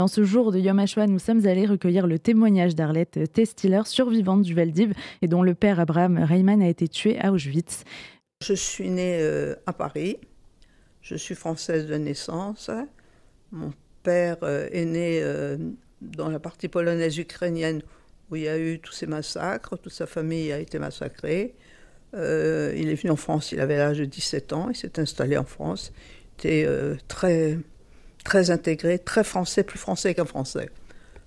Dans ce jour de Yom HaShoah, nous sommes allés recueillir le témoignage d'Arlette Testiller, survivante du Veldiv et dont le père Abraham Reimann a été tué à Auschwitz. Je suis née à Paris, je suis française de naissance. Mon père est né dans la partie polonaise ukrainienne où il y a eu tous ces massacres, toute sa famille a été massacrée. Il est venu en France, il avait l'âge de 17 ans, il s'est installé en France. Il était très intégré, très français, plus français qu'un français.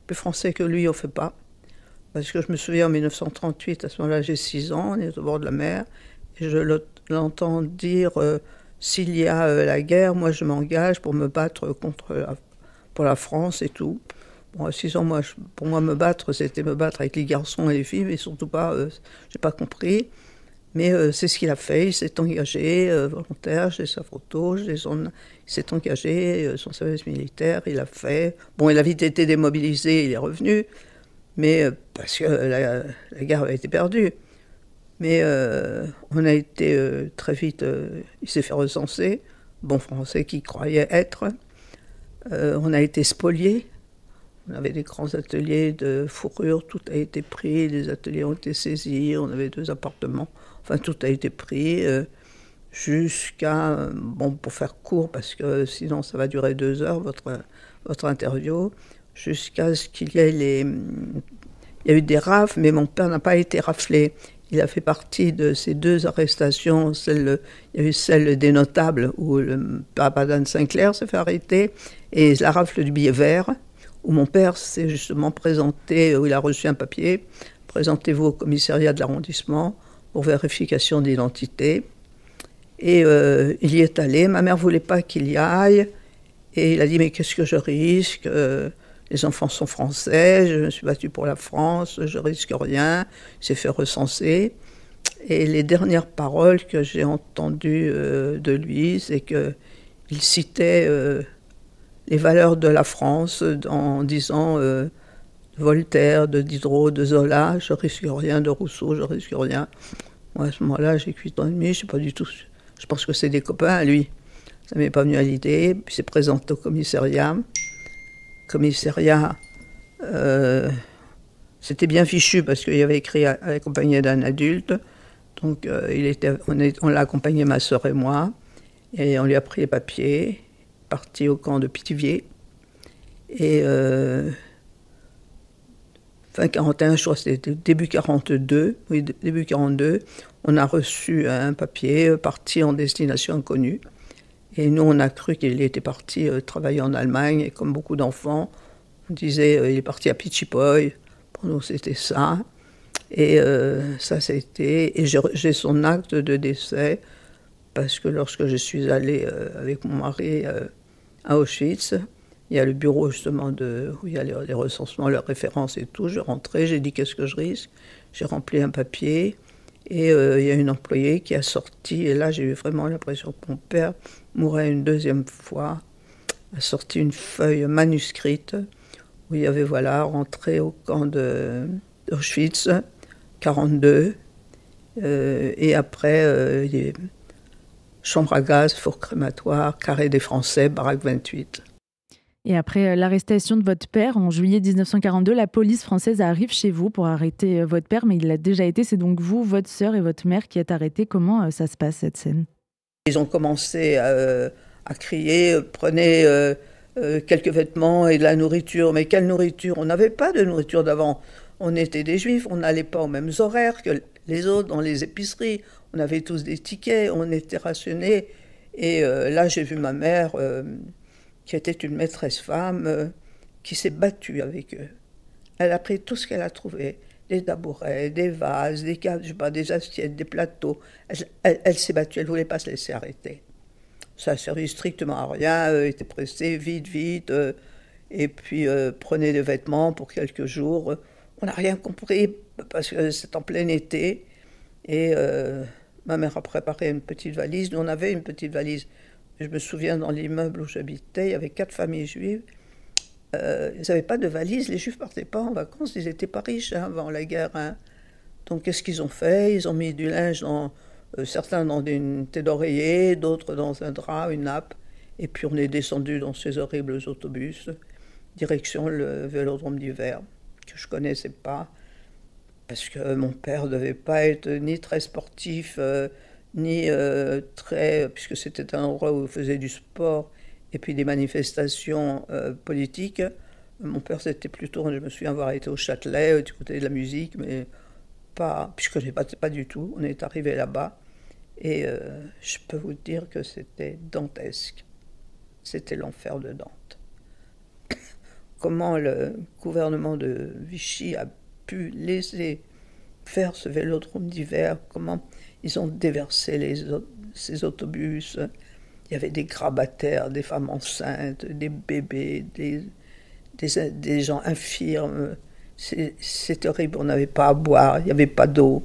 Plus français que lui, on ne fait pas. Parce que je me souviens en 1938, à ce moment-là, j'ai 6 ans, on est au bord de la mer, et je l'entends dire s'il y a la guerre, moi je m'engage pour me battre pour la France et tout. Bon, à 6 ans, pour moi, me battre, c'était me battre avec les garçons et les filles, mais surtout pas, j'ai pas compris. Mais c'est ce qu'il a fait, il s'est engagé volontaire, j'ai sa photo, il s'est engagé, son service militaire, il a fait. Bon, il a vite été démobilisé, il est revenu, mais parce que la guerre avait été perdue. Mais on a été très vite, il s'est fait recenser, bon français qu'il croyait être. On a été spoliés, on avait des grands ateliers de fourrure, tout a été pris, les ateliers ont été saisis, on avait 2 appartements. Enfin, tout a été pris jusqu'à, bon, pour faire court, parce que sinon ça va durer 2 heures, votre interview, jusqu'à ce qu'il y ait il y a eu des rafles, mais mon père n'a pas été raflé. Il a fait partie de ces 2 arrestations. Il y a eu celle des notables, où le papa d'Anne Sinclair s'est fait arrêter, et la rafle du billet vert, où mon père s'est justement présenté, où il a reçu un papier, présentez-vous au commissariat de l'arrondissement, pour vérification d'identité. Et il y est allé. Ma mère ne voulait pas qu'il y aille. Et il a dit, mais qu'est-ce que je risque ? Les enfants sont français, je me suis battue pour la France, je risque rien. Il s'est fait recenser. Et les dernières paroles que j'ai entendues de lui, c'est qu'il citait les valeurs de la France en disant de Voltaire, de Diderot, de Zola, je risque rien, de Rousseau, je risque rien. Moi, à ce moment-là, j'ai 8 ans et demi, je sais pas du tout. Je pense que c'est des copains à lui. Ça m'est pas venu à l'idée. Puis il s'est présenté au commissariat. C'était bien fichu parce qu'il avait écrit accompagné d'un adulte. Donc on l'a accompagné, ma sœur et moi, et on lui a pris les papiers, parti au camp de Pithiviers. Et fin 41, je crois que c'était début 42, oui, début 42, on a reçu un papier parti en destination inconnue. Et nous, on a cru qu'il était parti travailler en Allemagne, et comme beaucoup d'enfants, on disait il est parti à Pichipoy. Pour nous, c'était ça. Et ça, c'était. Et j'ai son acte de décès, parce que lorsque je suis allée avec mon mari à Auschwitz, il y a le bureau justement où il y a les recensements, leurs références et tout. Je rentrais, j'ai dit qu'est-ce que je risque. J'ai rempli un papier et il y a une employée qui a sorti. Et là, j'ai eu vraiment l'impression que mon père mourait une 2e fois. A sorti une feuille manuscrite où il y avait rentré au camp d'Auschwitz, 42. Et après, chambre à gaz, four crématoire, carré des Français, baraque 28. Et après l'arrestation de votre père en juillet 1942, la police française arrive chez vous pour arrêter votre père, mais il l'a déjà été. C'est donc vous, votre sœur et votre mère qui êtes arrêtés. Comment ça se passe, cette scène ? Ils ont commencé à crier « Prenez quelques vêtements et de la nourriture ». Mais quelle nourriture ? On n'avait pas de nourriture d'avant. On était des juifs, on n'allait pas aux mêmes horaires que les autres dans les épiceries. On avait tous des tickets, on était rationnés. Et là, j'ai vu ma mère... qui était une maîtresse femme, qui s'est battue avec eux. Elle a pris tout ce qu'elle a trouvé, des tabourets, des vases, des assiettes, des plateaux. Elle s'est battue, elle ne voulait pas se laisser arrêter. Ça a servi strictement à rien, elle était pressée, vite, et puis prenait des vêtements pour quelques jours. On n'a rien compris, parce que c'est en plein été, et ma mère a préparé une petite valise, nous on avait une petite valise. Je me souviens, dans l'immeuble où j'habitais, il y avait 4 familles juives. Ils n'avaient pas de valise, les juifs ne partaient pas en vacances, ils n'étaient pas riches avant la guerre. Donc qu'est-ce qu'ils ont fait ? Ils ont mis du linge, certains dans une tête d'oreiller, d'autres dans un drap, une nappe. Et puis on est descendu dans ces horribles autobus. direction le Vélodrome d'hiver, que je connaissais pas, parce que mon père ne devait pas être ni très sportif, ni très... puisque c'était un endroit où on faisait du sport, et puis des manifestations politiques. Mon père, c'était plutôt, je me souviens avoir été au Châtelet, du côté de la musique, mais pas, puis je ne connais pas du tout. On est arrivé là-bas, et je peux vous dire que c'était dantesque. C'était l'enfer de Dante. Comment le gouvernement de Vichy a pu laisser faire ce vélodrome d'hiver, comment ils ont déversé ces autobus. Il y avait des grabataires, des femmes enceintes, des bébés, des gens infirmes. C'est horrible, on n'avait pas à boire, il n'y avait pas d'eau,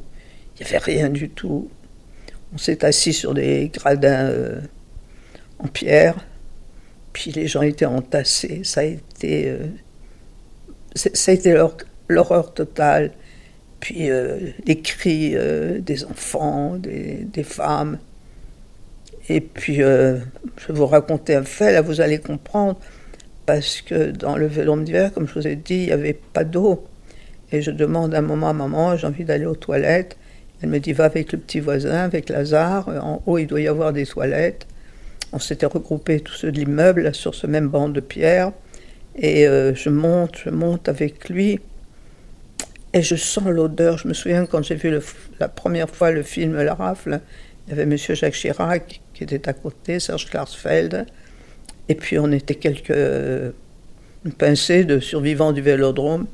il n'y avait rien du tout. On s'est assis sur des gradins en pierre, puis les gens étaient entassés. Ça a été l'horreur totale. Puis les cris des enfants, des femmes. Et puis, je vais vous raconter un fait, là vous allez comprendre, parce que dans le vélodrome d'hiver, comme je vous ai dit, il n'y avait pas d'eau. Et je demande un moment à maman, j'ai envie d'aller aux toilettes. Elle me dit, va avec le petit voisin, avec Lazare, en haut il doit y avoir des toilettes. On s'était regroupés tous ceux de l'immeuble sur ce même banc de pierre. Et je monte avec lui. Et je sens l'odeur. Je me souviens quand j'ai vu la première fois le film La Rafle, il y avait M. Jacques Chirac qui était à côté, Serge Klarsfeld. Et puis on était une pincée de survivants du Vélodrome.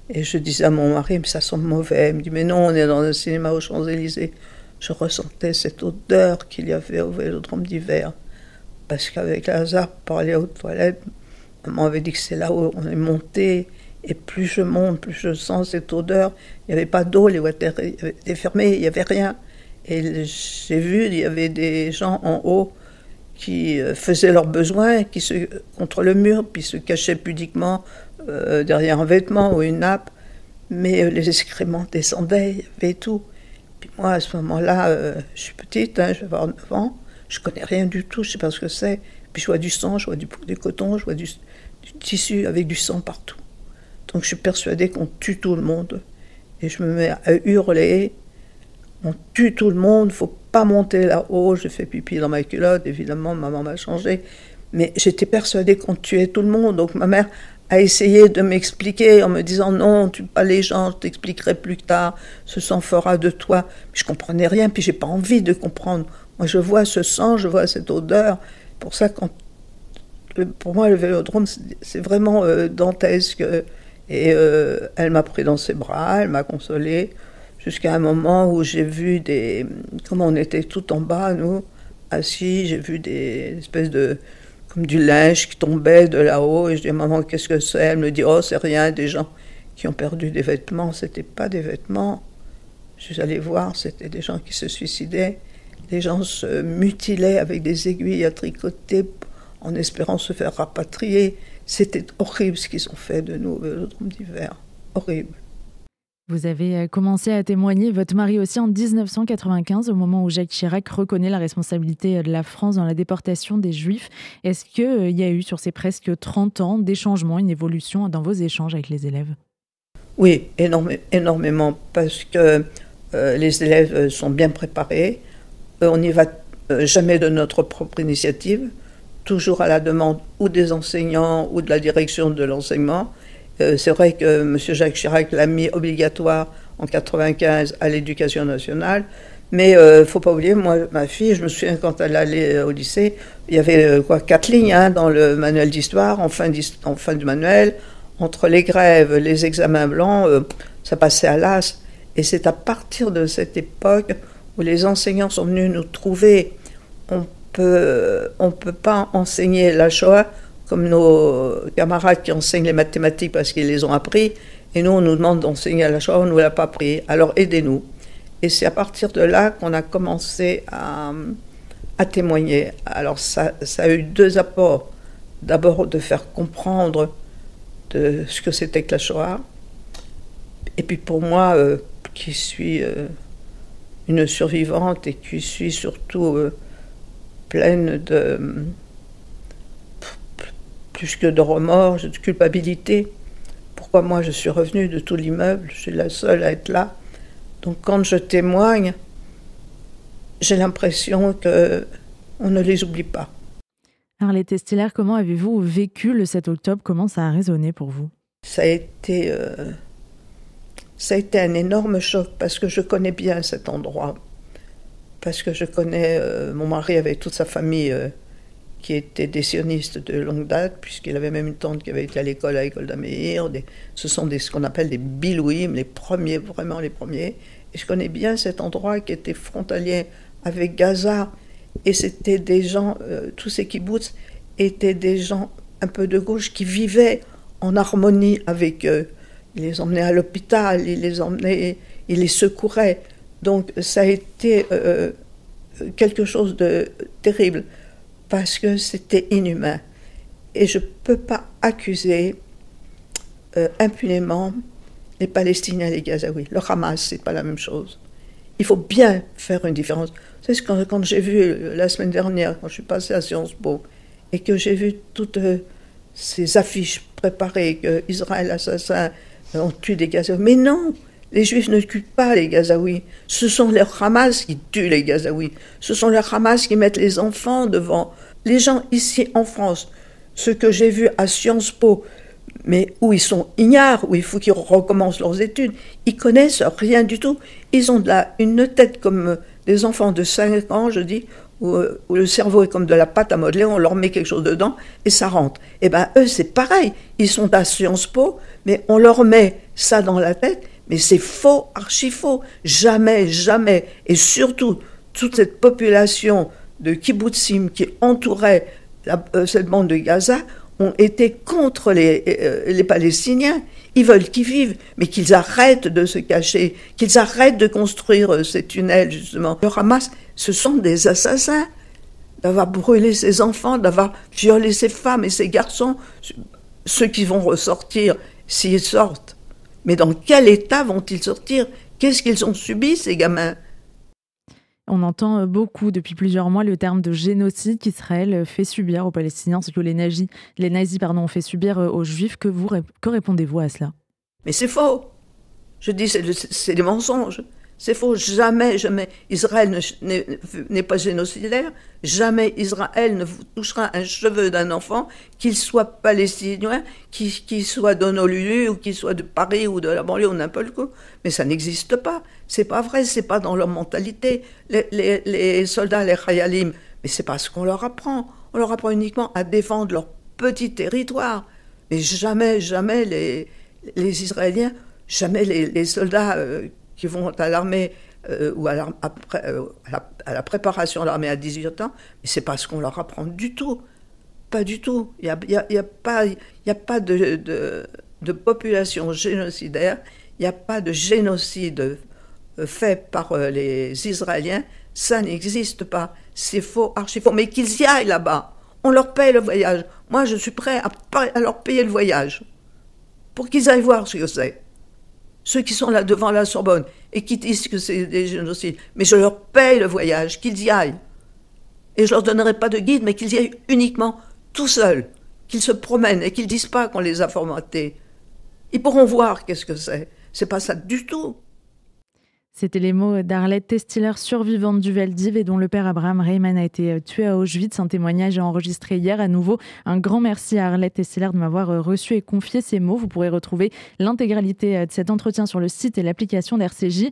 Et je disais à mon mari, mais ça sent mauvais. Il me dit, mais non, on est dans un cinéma aux Champs-Élysées. Je ressentais cette odeur qu'il y avait au Vélodrome d'hiver. Parce qu'avec Lazare, pour aller aux toilettes, maman avait dit que c'est là où on est monté. Et plus je monte, plus je sens cette odeur. Il n'y avait pas d'eau, les water étaient fermés, il n'y avait rien. Et j'ai vu, il y avait des gens en haut qui faisaient leurs besoins contre le mur, puis se cachaient pudiquement derrière un vêtement ou une nappe. Mais les excréments descendaient, il y avait tout. Puis moi, à ce moment-là, je suis petite, je vais avoir 9 ans, je ne connais rien du tout, je ne sais pas ce que c'est. Puis je vois du sang, je vois du coton, je vois du tissu avec du sang partout. Donc je suis persuadée qu'on tue tout le monde. Et je me mets à hurler. On tue tout le monde, il ne faut pas monter là-haut. J'ai fait pipi dans ma culotte, évidemment, maman m'a changé. Mais j'étais persuadée qu'on tuait tout le monde. Donc ma mère a essayé de m'expliquer en me disant non, on tue pas les gens, je t'expliquerai plus tard, ce sang fera de toi. Mais je ne comprenais rien, puis je n'ai pas envie de comprendre. Moi je vois ce sang, je vois cette odeur. Pour ça, pour moi, le Vélodrome, c'est vraiment dantesque. Et elle m'a pris dans ses bras, elle m'a consolée, jusqu'à un moment où j'ai vu comme on était tout en bas, nous, assis, j'ai vu des espèces comme du linge qui tombait de là-haut, et je dis, maman, qu'est-ce que c'est? Elle me dit, oh, c'est rien, des gens qui ont perdu des vêtements. C'était pas des vêtements, je suis allée voir, c'était des gens qui se suicidaient, des gens se mutilaient avec des aiguilles à tricoter en espérant se faire rapatrier. C'était horrible ce qu'ils ont fait de nous au Vélodrome d'hiver. Horrible. Vous avez commencé à témoigner, votre mari aussi, en 1995, au moment où Jacques Chirac reconnaît la responsabilité de la France dans la déportation des Juifs. Est-ce qu'il y a eu, sur ces presque 30 ans, des changements, une évolution dans vos échanges avec les élèves? Oui, énormément, parce que les élèves sont bien préparés. On n'y va jamais de notre propre initiative, toujours à la demande ou des enseignants ou de la direction de l'enseignement. C'est vrai que M. Jacques Chirac l'a mis obligatoire en 1995 à l'éducation nationale, mais il ne faut pas oublier, moi, ma fille, je me souviens quand elle allait au lycée, il y avait 4 lignes dans le manuel d'histoire, en fin du manuel, entre les grèves, les examens blancs, ça passait à l'as. Et c'est à partir de cette époque où les enseignants sont venus nous trouver. On peut pas enseigner la Shoah comme nos camarades qui enseignent les mathématiques parce qu'ils les ont appris, et nous, on nous demande d'enseigner la Shoah, on ne nous l'a pas appris, alors aidez-nous. Et c'est à partir de là qu'on a commencé à témoigner. Alors ça a eu 2 apports. D'abord de faire comprendre de ce que c'était que la Shoah, et puis pour moi, qui suis une survivante et qui suis plus que de remords, de culpabilité. Pourquoi moi je suis revenue de tout l'immeuble, je suis la seule à être là. Donc quand je témoigne, j'ai l'impression qu'on ne les oublie pas. Arlette Estillers, comment avez-vous vécu le 7 octobre? Comment ça a résonné pour vous? Ça a été un énorme choc parce que je connais bien cet endroit. Parce que je connais, mon mari avait toute sa famille qui était des sionistes de longue date, puisqu'il avait même une tante qui avait été à l'école d'Ameir. Ce sont ce qu'on appelle des bilouïm, les premiers, vraiment les premiers. Et je connais bien cet endroit qui était frontalier avec Gaza. Et c'était des gens, tous ces kibboutz étaient des gens un peu de gauche qui vivaient en harmonie avec eux. Il les emmenait à l'hôpital, il les secourait. Donc ça a été quelque chose de terrible, parce que c'était inhumain. Et je ne peux pas accuser impunément les Palestiniens et les Gazaouis. Le Hamas, ce n'est pas la même chose. Il faut bien faire une différence. Vous savez, quand j'ai vu la semaine dernière, quand je suis passée à Sciences Po, et que j'ai vu toutes ces affiches préparées, que Israël assassin, on tue des Gazaouis. Mais non, les Juifs ne tuent pas les Gazaouis. Ce sont les Hamas qui tuent les Gazaouis. Ce sont les Hamas qui mettent les enfants devant. Les gens ici en France, ce que j'ai vu à Sciences Po, mais où ils sont ignares, où il faut qu'ils recommencent leurs études, ils connaissent rien du tout. Ils ont une tête comme des enfants de 5 ans, je dis, où le cerveau est comme de la pâte à modeler, on leur met quelque chose dedans et ça rentre. Et bien eux, c'est pareil. Ils sont à Sciences Po, mais on leur met ça dans la tête, mais c'est faux, archi faux. Jamais, jamais. Et surtout, toute cette population de kibbutzim qui entourait cette bande de Gaza ont été contre les Palestiniens. Ils veulent qu'ils vivent, mais qu'ils arrêtent de se cacher, qu'ils arrêtent de construire ces tunnels, justement. Le Hamas, ce sont des assassins, d'avoir brûlé ses enfants, d'avoir violé ses femmes et ses garçons, ceux qui vont ressortir, s'ils sortent. Mais dans quel état vont-ils sortir? Qu'est-ce qu'ils ont subi, ces gamins? On entend beaucoup depuis plusieurs mois le terme de génocide qu'Israël fait subir aux Palestiniens, ce que les nazis ont fait subir aux Juifs. Que répondez-vous à cela? Mais c'est faux. Je dis, c'est des mensonges. C'est faux. Jamais, jamais. Israël n'est pas génocidaire. Jamais Israël ne touchera un cheveu d'un enfant, qu'il soit palestinien, qu'il soit d'Honolulu, ou qu'il soit de Paris, ou de la banlieue, ou n'importe quoi. Mais ça n'existe pas. C'est pas vrai. C'est pas dans leur mentalité. Les soldats, les Chayalim, mais c'est pas ce qu'on leur apprend. On leur apprend uniquement à défendre leur petit territoire. Mais jamais, jamais les Israéliens, jamais les soldats qui vont à l'armée ou à la préparation de l'armée à 18 ans, mais c'est pas ce qu'on leur apprend du tout. Pas du tout. Il y a pas de population génocidaire, il n'y a pas de génocide fait par les Israéliens, ça n'existe pas. C'est faux, archi faux. Mais qu'ils y aillent là-bas, on leur paye le voyage. Moi, je suis prêt à leur payer le voyage pour qu'ils aillent voir ce que c'est. Ceux qui sont là devant la Sorbonne et qui disent que c'est des génocides. Mais je leur paye le voyage, qu'ils y aillent. Et je leur donnerai pas de guide, mais qu'ils y aillent uniquement tout seuls, qu'ils se promènent et qu'ils disent pas qu'on les a formatés. Ils pourront voir qu'est-ce que c'est. C'est pas ça du tout. C'était les mots d'Arlette Estillers, survivante du Veldiv et dont le père Abraham Reiman a été tué à Auschwitz. Un témoignage enregistré hier à nouveau. Un grand merci à Arlette Estillers de m'avoir reçu et confié ces mots. Vous pourrez retrouver l'intégralité de cet entretien sur le site et l'application d'RCJ.